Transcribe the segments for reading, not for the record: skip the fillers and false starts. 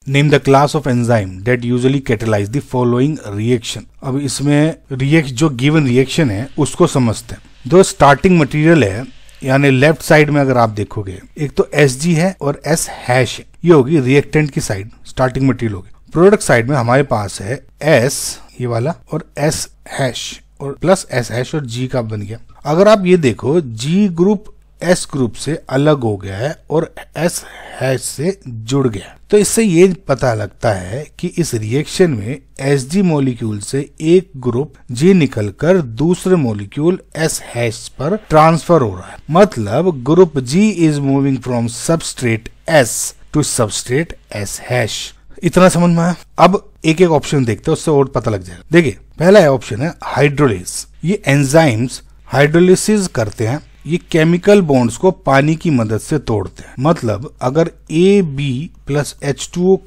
Name the class of enzyme that usually catalyse the following reaction. अब इसमें जो given reaction है उसको समझते हैं। जो स्टार्टिंग मटेरियल है यानी लेफ्ट साइड में अगर आप देखोगे एक तो Sg है और S हैश है, ये होगी रिएक्टेंट की साइड, स्टार्टिंग मटेरियल होगी। प्रोडक्ट साइड में हमारे पास है S ये वाला और S हैश और प्लस S हैश और G का बन गया। अगर आप ये देखो G ग्रुप S ग्रुप से अलग हो गया है और S हैश से जुड़ गया, तो इससे ये पता लगता है कि इस रिएक्शन में Sg मॉलिक्यूल से एक ग्रुप G निकलकर दूसरे मॉलिक्यूल S हैश पर ट्रांसफर हो रहा है। मतलब group G is moving from substrate S to substrate S hash. इतना समझ में आया? अब एक एक ऑप्शन देखते हैं, उससे और पता लग जाएगा। देखिए पहला ऑप्शन है हाइड्रोलिस। ये एंजाइम्स हाइड्रोलिसिस करते हैं, ये केमिकल बॉन्ड्स को पानी की मदद से तोड़ते हैं। मतलब अगर AB प्लस H2O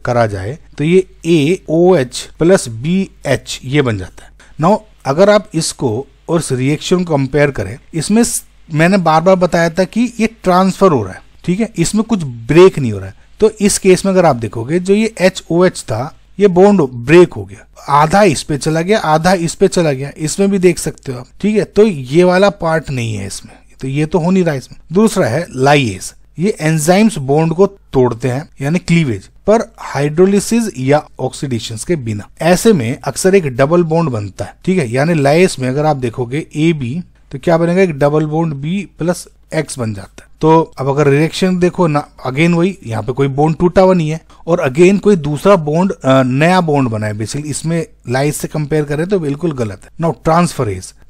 करा जाए तो ये AOH प्लस BH ये बन जाता है। नाउ अगर आप इसको और इस रिएक्शन को कंपेयर करें, इसमें मैंने बार बार बताया था कि ये ट्रांसफर हो रहा है, ठीक है, इसमें कुछ ब्रेक नहीं हो रहा है। तो इस केस में अगर आप देखोगे जो ये HOH था ये बॉन्ड ब्रेक हो गया, आधा इस पे चला गया आधा इस पे चला गया, इसमें भी देख सकते हो आप, ठीक है। तो ये वाला पार्ट नहीं है इसमें, तो ये तो हो नहीं रहा इसमें। दूसरा है लाइएज। ये एंजाइम्स बॉन्ड को तोड़ते हैं यानी क्लीवेज, पर हाइड्रोलिसिस या ऑक्सीडेशन के बिना। ऐसे में अक्सर एक डबल बॉन्ड बनता है, ठीक है, यानी लाइएज में अगर आप देखोगे AB तो क्या बनेगा, एक double bond B plus X बन जाता है। तो अब अगर रिएक्शन देखो ना, अगेन वही, यहाँ पे कोई बॉन्ड टूटा हुआ नहीं है और अगेन कोई दूसरा बॉन्ड नया बॉन्ड बना है। बेसिकली इसमें लाइस से कंपेयर करें तो बिल्कुल गलत है। नाउ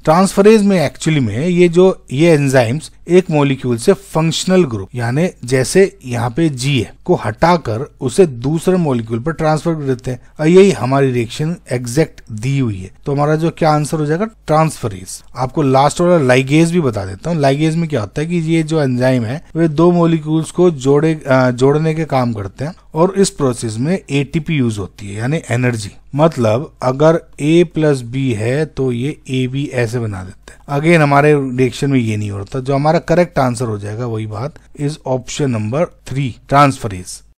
ट्रांसफरेज में एक्चुअली में ये एंजाइम्स एक मॉलिक्यूल से फंक्शनल ग्रुप यानी जैसे यहाँ पे G है को हटाकर उसे दूसरे मॉलिक्यूल पर ट्रांसफर कर देते हैं, और यही हमारी रिएक्शन एग्जैक्ट दी हुई है। तो हमारा जो क्या आंसर हो जाएगा, ट्रांसफरेज। आपको लास्ट वाला लाइगेज भी बता देता हूँ। लाइगेज में क्या होता है कि ये जो एंजाइम है वे दो मॉलिक्यूल्स को जोड़ने के काम करते हैं और इस प्रोसेस में ATP यूज होती है यानी एनर्जी। मतलब अगर A प्लस B है तो ये AB ऐसे बना देते हैं। अगेन हमारे रिएक्शन में ये नहीं होता। जो हमारा करेक्ट आंसर हो जाएगा वही बात इज ऑप्शन नंबर 3 ट्रांसफरेज।